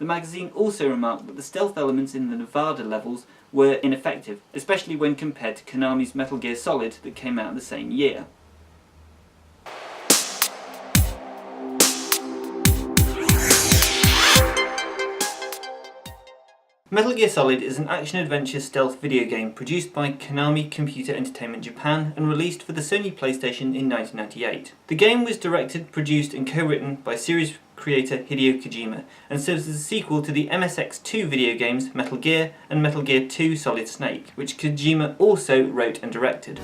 The magazine also remarked that the stealth elements in the Nevada levels were ineffective, especially when compared to Konami's Metal Gear Solid that came out the same year. Metal Gear Solid is an action-adventure stealth video game produced by Konami Computer Entertainment Japan and released for the Sony PlayStation in 1998. The game was directed, produced and co-written by series creator Hideo Kojima and serves as a sequel to the MSX2 video games Metal Gear and Metal Gear 2 Solid Snake, which Kojima also wrote and directed.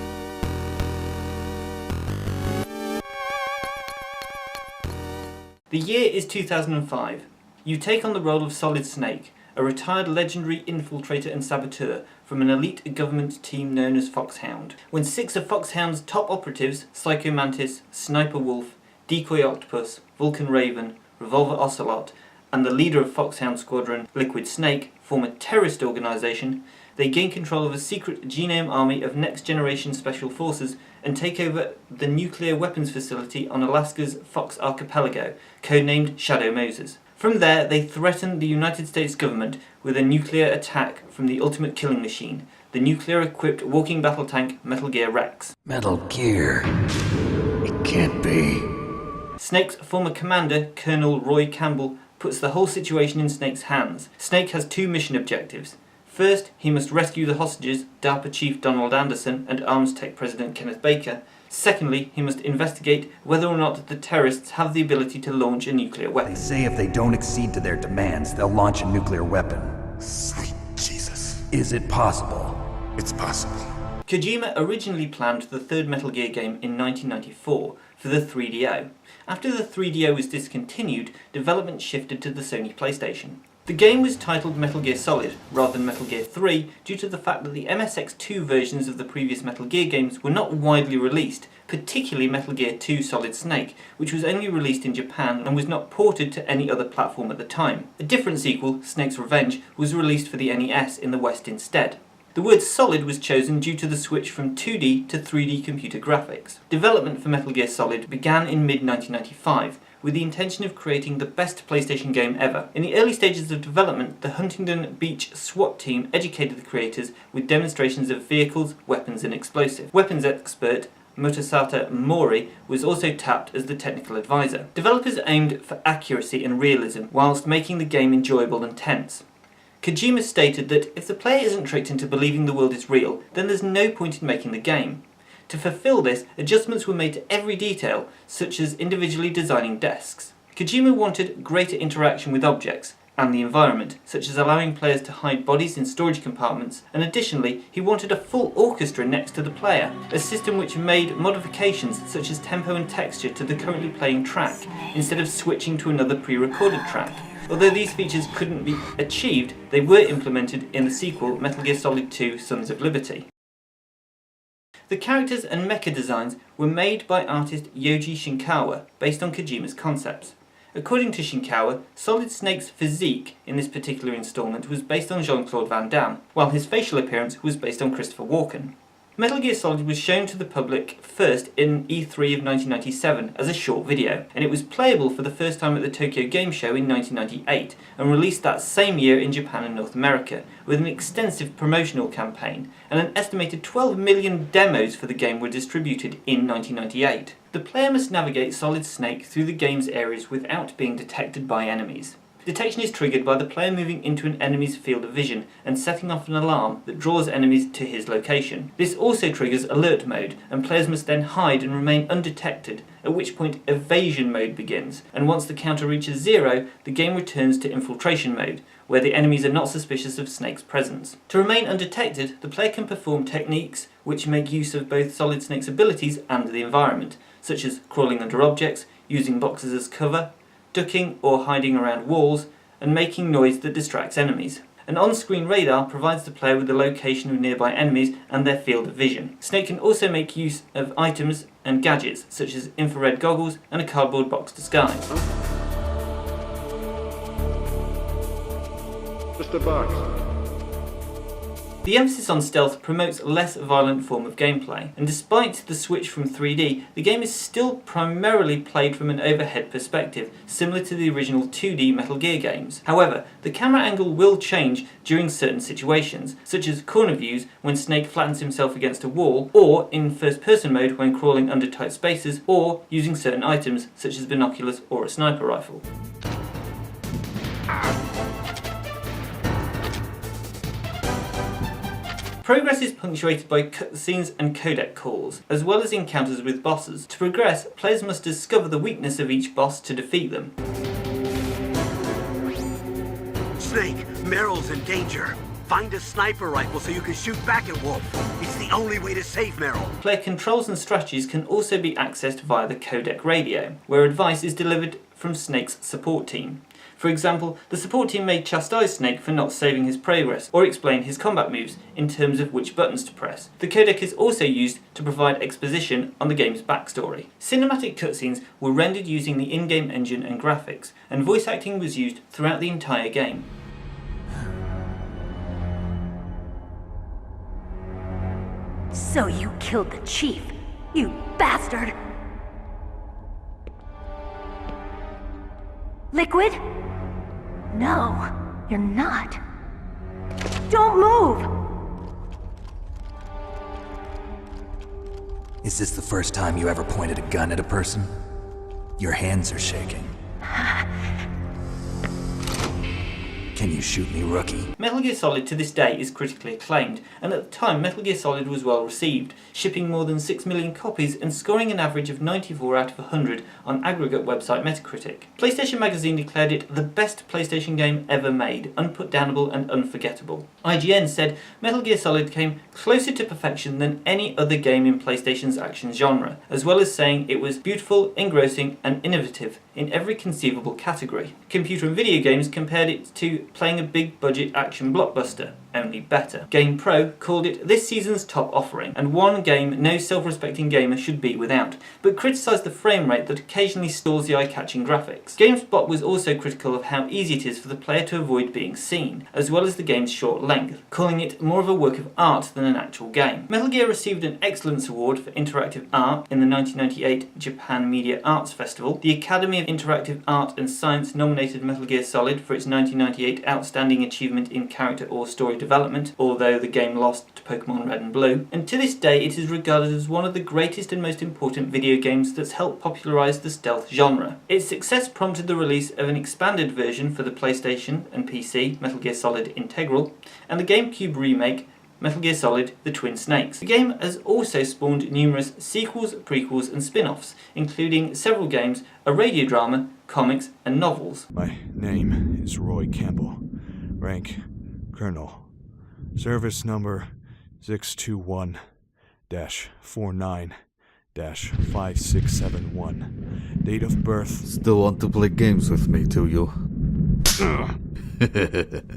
The year is 2005. You take on the role of Solid Snake, a retired legendary infiltrator and saboteur from an elite government team known as Foxhound. When 6 of Foxhound's top operatives, Psycho Mantis, Sniper Wolf, Decoy Octopus, Vulcan Raven, Revolver Ocelot, and the leader of Foxhound Squadron, Liquid Snake, form a terrorist organisation, they gain control of a secret genome army of next-generation special forces and take over the nuclear weapons facility on Alaska's Fox Archipelago, codenamed Shadow Moses. From there, they threaten the United States government with a nuclear attack from the ultimate killing machine, the nuclear-equipped walking battle tank Metal Gear Rex. Metal Gear. It can't be. Snake's former commander, Colonel Roy Campbell, puts the whole situation in Snake's hands. Snake has 2 mission objectives. First, he must rescue the hostages, DARPA Chief Donald Anderson and Arms Tech President Kenneth Baker. Secondly, he must investigate whether or not the terrorists have the ability to launch a nuclear weapon. They say if they don't accede to their demands, they'll launch a nuclear weapon. Sweet Jesus. Is it possible? It's possible. Kojima originally planned the third Metal Gear game in 1994 for the 3DO. After the 3DO was discontinued, development shifted to the Sony PlayStation. The game was titled Metal Gear Solid rather than Metal Gear 3 due to the fact that the MSX2 versions of the previous Metal Gear games were not widely released, particularly Metal Gear 2 Solid Snake, which was only released in Japan and was not ported to any other platform at the time. A different sequel, Snake's Revenge, was released for the NES in the West instead. The word Solid was chosen due to the switch from 2D to 3D computer graphics. Development for Metal Gear Solid began in mid-1995, with the intention of creating the best PlayStation game ever. In the early stages of development, the Huntington Beach SWAT team educated the creators with demonstrations of vehicles, weapons and explosives. Weapons expert Motosata Mori was also tapped as the technical advisor. Developers aimed for accuracy and realism whilst making the game enjoyable and tense. Kojima stated that if the player isn't tricked into believing the world is real, then there's no point in making the game. To fulfill this, adjustments were made to every detail, such as individually designing desks. Kojima wanted greater interaction with objects and the environment, such as allowing players to hide bodies in storage compartments, and additionally, he wanted a full orchestra next to the player, a system which made modifications such as tempo and texture to the currently playing track, instead of switching to another pre-recorded track. Although these features couldn't be achieved, they were implemented in the sequel Metal Gear Solid 2 Sons of Liberty. The characters and mecha designs were made by artist Yoji Shinkawa, based on Kojima's concepts. According to Shinkawa, Solid Snake's physique in this particular installment was based on Jean-Claude Van Damme, while his facial appearance was based on Christopher Walken. Metal Gear Solid was shown to the public first in E3 of 1997 as a short video, and it was playable for the first time at the Tokyo Game Show in 1998, and released that same year in Japan and North America, with an extensive promotional campaign, and an estimated 12 million demos for the game were distributed in 1998. The player must navigate Solid Snake through the game's areas without being detected by enemies. Detection is triggered by the player moving into an enemy's field of vision and setting off an alarm that draws enemies to his location. This also triggers alert mode, and players must then hide and remain undetected, at which point evasion mode begins, and once the counter reaches 0, the game returns to infiltration mode, where the enemies are not suspicious of Snake's presence. To remain undetected, the player can perform techniques which make use of both Solid Snake's abilities and the environment, such as crawling under objects, using boxes as cover, ducking or hiding around walls, and making noise that distracts enemies. An on-screen radar provides the player with the location of nearby enemies and their field of vision. Snake can also make use of items and gadgets, such as infrared goggles and a cardboard box disguise. Just a box. The emphasis on stealth promotes a less violent form of gameplay, and despite the switch from 3D, the game is still primarily played from an overhead perspective, similar to the original 2D Metal Gear games. However, the camera angle will change during certain situations, such as corner views when Snake flattens himself against a wall, or in first-person mode when crawling under tight spaces, or using certain items such as binoculars or a sniper rifle. Progress is punctuated by cutscenes and codec calls, as well as encounters with bosses. To progress, players must discover the weakness of each boss to defeat them. Snake, Meryl's in danger. Find a sniper rifle so you can shoot back at Wolf. It's the only way to save Meryl. Player controls and strategies can also be accessed via the codec radio, where advice is delivered from Snake's support team. For example, the support team may chastise Snake for not saving his progress, or explain his combat moves in terms of which buttons to press. The codec is also used to provide exposition on the game's backstory. Cinematic cutscenes were rendered using the in-game engine and graphics, and voice acting was used throughout the entire game. So you killed the chief, you bastard! Liquid? No, you're not. Don't move! Is this the first time you ever pointed a gun at a person? Your hands are shaking. Can you shoot me, rookie? Metal Gear Solid to this day is critically acclaimed, and at the time Metal Gear Solid was well received, shipping more than 6 million copies and scoring an average of 94 out of 100 on aggregate website Metacritic. PlayStation Magazine declared it the best PlayStation game ever made, unputdownable and unforgettable. IGN said Metal Gear Solid came closer to perfection than any other game in PlayStation's action genre, as well as saying it was beautiful, engrossing and innovative in every conceivable category. Computer and Video Games compared it to playing a big budget action blockbuster, only better. GamePro called it this season's top offering, and one game no self-respecting gamer should be without, but criticised the frame rate that occasionally stalls the eye-catching graphics. GameSpot was also critical of how easy it is for the player to avoid being seen, as well as the game's short length, calling it more of a work of art than an actual game. Metal Gear received an Excellence Award for Interactive Art in the 1998 Japan Media Arts Festival. The Academy of Interactive Art and Science nominated Metal Gear Solid for its 1998 Outstanding Achievement in Character or Story Development, although the game lost to Pokemon Red and Blue, and to this day it is regarded as one of the greatest and most important video games that's helped popularise the stealth genre. Its success prompted the release of an expanded version for the PlayStation and PC, Metal Gear Solid Integral, and the GameCube remake, Metal Gear Solid The Twin Snakes. The game has also spawned numerous sequels, prequels and spin-offs, including several games, a radio drama, comics and novels. My name is Roy Campbell. Rank, Colonel. Service number 621-49-5671. Date of birth... Still want to play games with me, do you?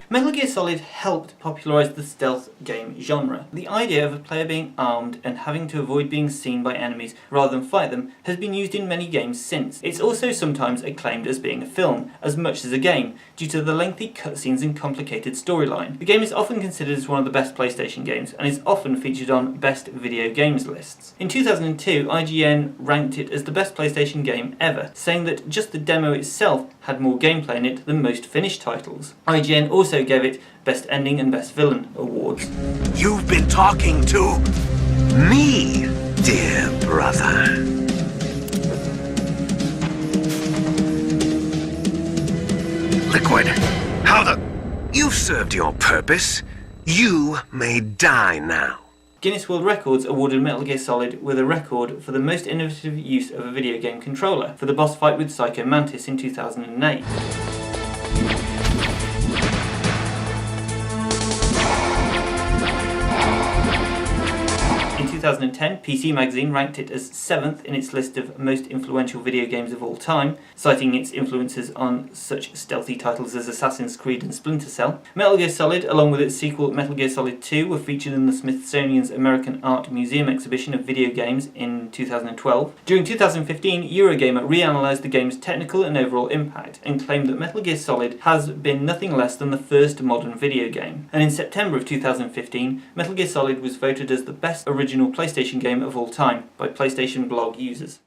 Metal Gear Solid helped popularise the stealth game genre. The idea of a player being armed and having to avoid being seen by enemies rather than fight them has been used in many games since. It's also sometimes acclaimed as being a film, as much as a game, due to the lengthy cutscenes and complicated storyline. The game is often considered as one of the best PlayStation games, and is often featured on best video games lists. In 2002, IGN ranked it as the best PlayStation game ever, saying that just the demo itself had more gameplay in it than most finished titles. IGN also gave it Best Ending and Best Villain awards. You've been talking to me, dear brother. Liquid, how the... You've served your purpose. You may die now. Guinness World Records awarded Metal Gear Solid with a record for the most innovative use of a video game controller for the boss fight with Psycho Mantis in 2008. In 2010, PC Magazine ranked it as 7th in its list of most influential video games of all time, citing its influences on such stealthy titles as Assassin's Creed and Splinter Cell. Metal Gear Solid, along with its sequel Metal Gear Solid 2, were featured in the Smithsonian's American Art Museum exhibition of video games in 2012. During 2015, Eurogamer reanalyzed the game's technical and overall impact and claimed that Metal Gear Solid has been nothing less than the first modern video game. And in September of 2015, Metal Gear Solid was voted as the best original PlayStation game of all time by PlayStation blog users.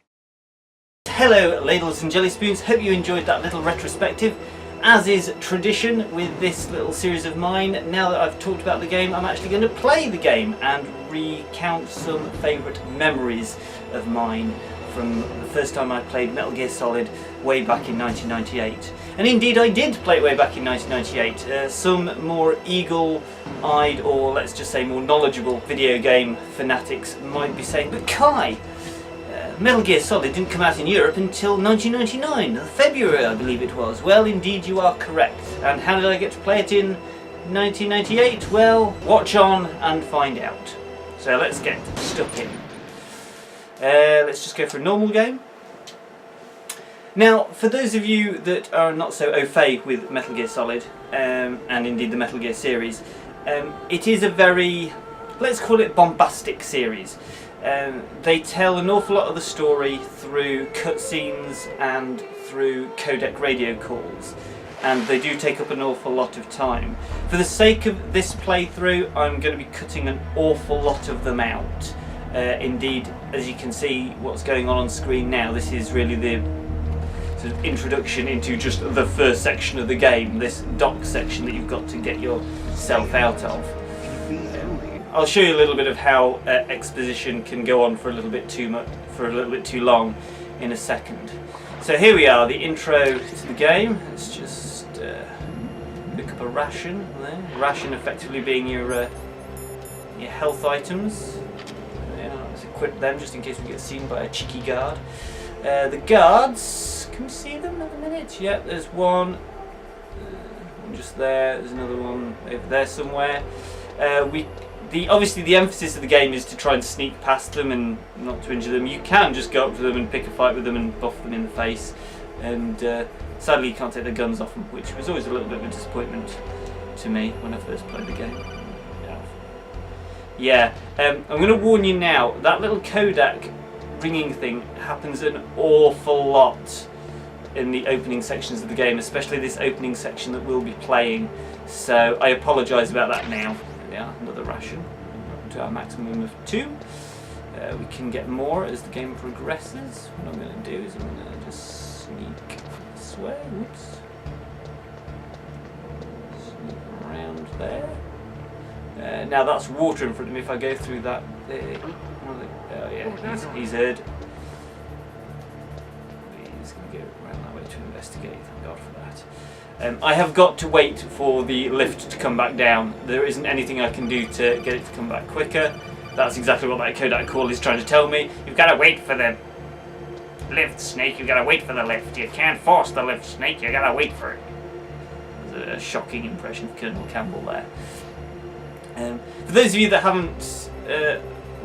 Hello ladles and jelly spoons, hope you enjoyed that little retrospective. As is tradition with this little series of mine, now that I've talked about the game, I'm actually going to play the game and recount some favourite memories of mine from the first time I played Metal Gear Solid way back in 1998. And indeed I did play it way back in 1998. Some more eagle-eyed, or let's just say more knowledgeable video game fanatics might be saying, but Kai, Metal Gear Solid didn't come out in Europe until 1999, February I believe it was. Well, indeed you are correct. And how did I get to play it in 1998? Well, watch on and find out. So let's get stuck in. Let's just go for a normal game. Now, for those of you that are not so au fait with Metal Gear Solid, and indeed the Metal Gear series, it is a very, let's call it bombastic series. They tell an awful lot of the story through cutscenes and through codec radio calls, and they do take up an awful lot of time. For the sake of this playthrough, I'm going to be cutting an awful lot of them out. Indeed, as you can see what's going on screen now, this is really the sort of introduction into just the first section of the game, this dock section that you've got to get yourself out of. I'll show you a little bit of how exposition can go on for a little bit too long in a second. So here we are, the intro to the game. Let's just pick up a ration there. Ration effectively being your health items. Let's equip them just in case we get seen by a cheeky guard. The guards, can we see them in a minute? Yep, there's one just there. There's another one over there somewhere. Obviously the emphasis of the game is to try and sneak past them and not to injure them. You can just go up to them and pick a fight with them and buff them in the face, and sadly you can't take their guns off them, which was always a little bit of a disappointment to me when I first played the game. Yeah, I'm going to warn you now, that little codec ringing thing happens an awful lot in the opening sections of the game, especially this opening section that we'll be playing, so I apologise about that now. Yeah, another ration to our maximum of 2. We can get more as the game progresses. What I'm going to do is I'm going to just sneak this way. Oops. Sneak around there. Now that's water in front of me. If I go through that, oh yeah, he's heard. He's going to go around that way to investigate. Thank God for that. I have got to wait for the lift to come back down. There isn't anything I can do to get it to come back quicker. That's exactly what that codec call is trying to tell me. You've got to wait for the lift, Snake. You've got to wait for the lift. You can't force the lift, Snake. You've got to wait for it. There's a shocking impression of Colonel Campbell there. For those of you that haven't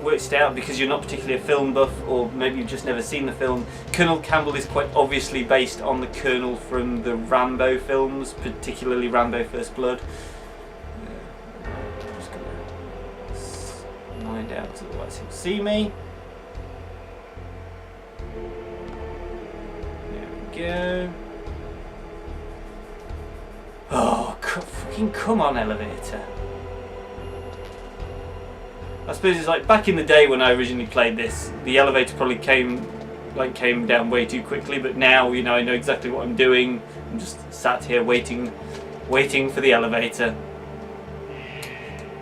worked it out because you're not particularly a film buff, or maybe you've just never seen the film, Colonel Campbell is quite obviously based on the Colonel from the Rambo films, particularly Rambo First Blood. I'm just going to slide out so otherwise he'll see me. There we go. Oh, fucking come on, elevator. I suppose it's like back in the day when I originally played this, the elevator probably came down way too quickly, but now, you know, I know exactly what I'm doing. I'm just sat here waiting for the elevator.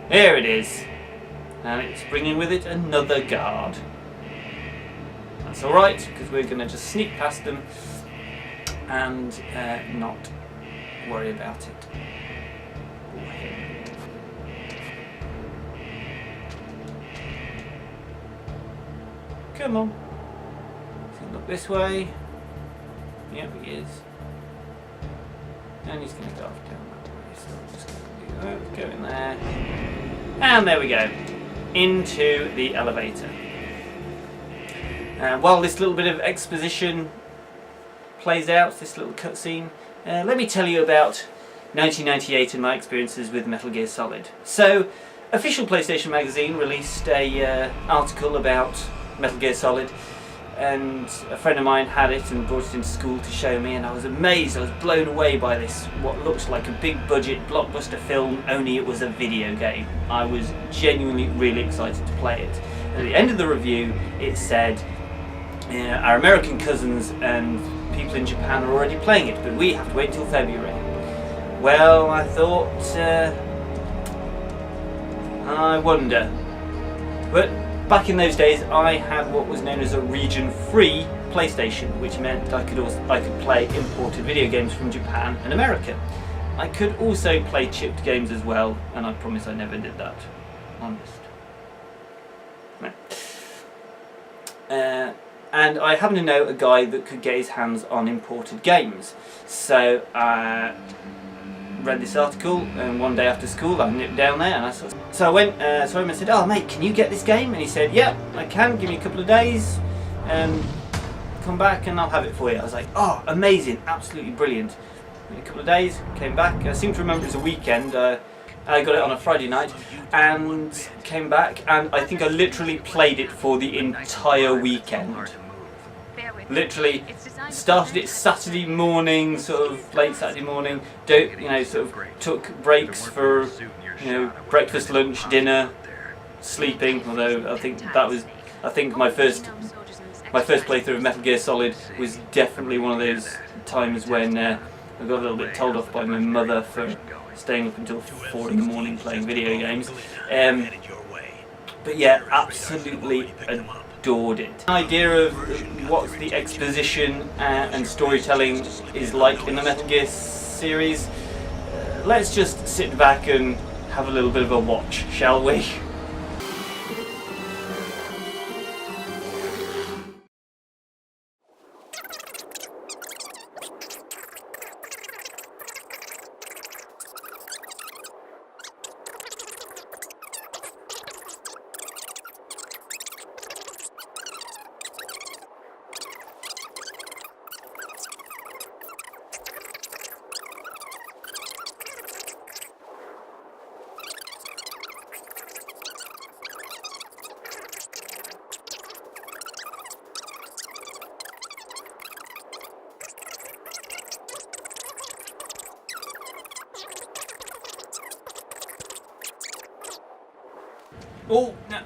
There it is. And it's bringing with it another guard. That's alright, because we're going to just sneak past them and not worry about it. Or him. Come on. Look this way. Yep, he is. And he's going to dart down that way, so I'm just going to do that. Go in there. And there we go. into the elevator. While this little bit of exposition plays out, this little cutscene, let me tell you about 1998 and my experiences with Metal Gear Solid. So, Official PlayStation Magazine released a article about Metal Gear Solid, and a friend of mine had it and brought it into school to show me, and I was amazed, I was blown away by this, what looked like a big budget blockbuster film, only it was a video game. I was genuinely really excited to play it. At the end of the review it said, our American cousins and people in Japan are already playing it, but we have to wait until February. Well, I thought, I wonder. But back in those days, I had what was known as a region-free PlayStation, which meant I could play imported video games from Japan and America. I could also play chipped games as well, and I promise I never did that. Honest. No. And I happen to know a guy that could get his hands on imported games. So I read this article, and one day after school I nipped down there, and so I went to him and said, "Oh mate, can you get this game?" And he said, "Yeah, I can, give me a couple of days and come back and I'll have it for you." I was like, "Oh, amazing, absolutely brilliant." In a couple of days, came back. I seem to remember it was a weekend. I got it on a Friday night and came back, and I think I literally played it for the entire weekend. Literally started it Saturday morning, sort of late Saturday morning. Sort of took breaks for breakfast, lunch, dinner, sleeping. Although I think my first playthrough of Metal Gear Solid was definitely one of those times when I got a little bit told off by my mother for staying up until 4 in the morning playing video games. But yeah, absolutely adored it. The idea of what the exposition and storytelling is like in the Metal Gear series, let's just sit back and have a little bit of a watch, shall we?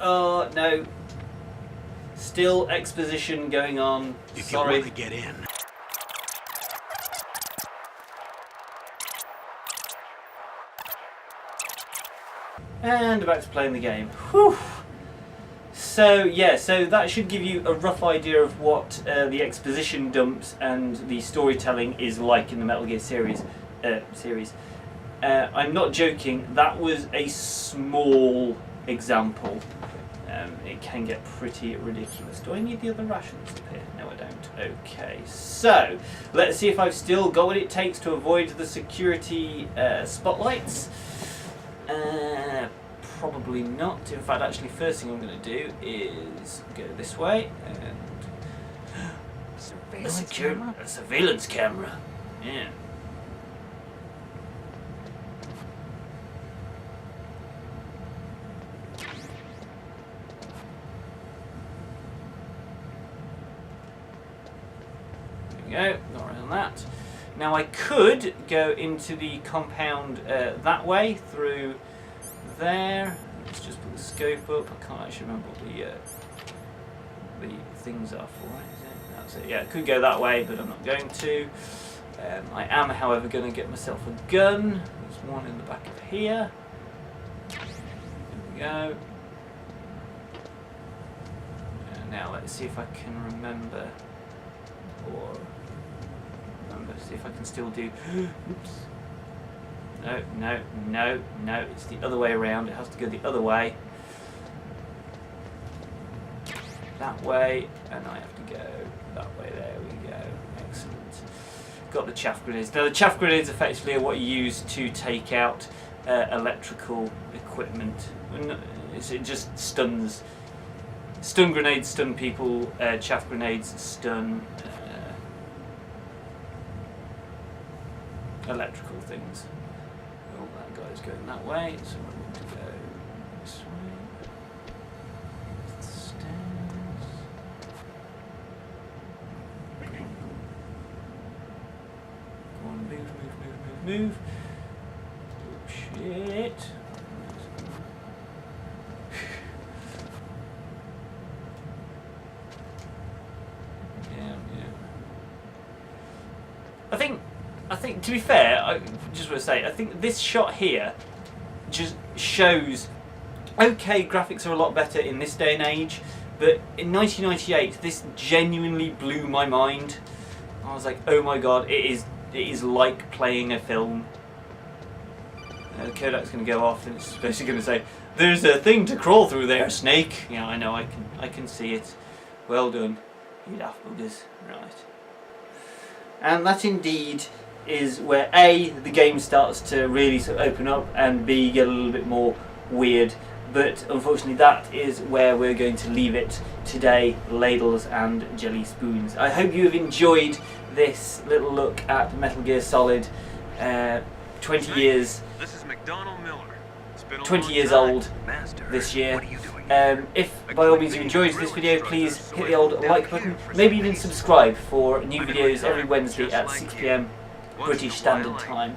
Oh, no. Still exposition going on. Sorry. You want to get in. And about to play in the game. Whew. So that should give you a rough idea of what the exposition dumps and the storytelling is like in the Metal Gear series. I'm not joking, that was a small example. It can get pretty ridiculous. Do I need the other rations up here? No, I don't. Okay, so let's see if I've still got what it takes to avoid the security spotlights. Probably not. In fact, actually, first thing I'm going to do is go this way and a surveillance camera. Yeah. Go, not right on that. Now I could go into the compound that way through there. Let's just put the scope up. I can't actually remember what the things are for. Is it? That's it. Yeah, I could go that way, but I'm not going to. I am, however, going to get myself a gun. There's one in the back of here. There we go. Now let's see if I can remember. See if I can still do. Oops. No. It's the other way around. It has to go the other way. That way, and I have to go that way. There we go. Excellent. Got the chaff grenades. Now the chaff grenades effectively are what you use to take out electrical equipment. It just stuns. Stun grenades stun people. Chaff grenades stun electrical things. Oh, that guy's going that way, so I want to go this way. Stairs. Go on, move. Oh, shit. I think to be fair, I just want to say, I think this shot here just shows, okay, graphics are a lot better in this day and age, but in 1998, this genuinely blew my mind. I was like, oh my god, it is like playing a film. Kodak's going to go off, and it's basically going to say, "There's a thing to crawl through there, Snake." Yeah, I know, I can see it. Well done, you daft buggers. Right. And that indeed is where A, the game starts to really sort of open up, and B, get a little bit more weird. But unfortunately that is where we're going to leave it today, ladles and jelly spoons. I hope you have enjoyed this little look at Metal Gear Solid. 20 years. This is McDonald Miller. It's been a 20 long years time. old Master, this year. what are you doing? If by all means you enjoyed this video, please hit the old like button, maybe even subscribe for new videos every Wednesday at 6 PM British Standard Time.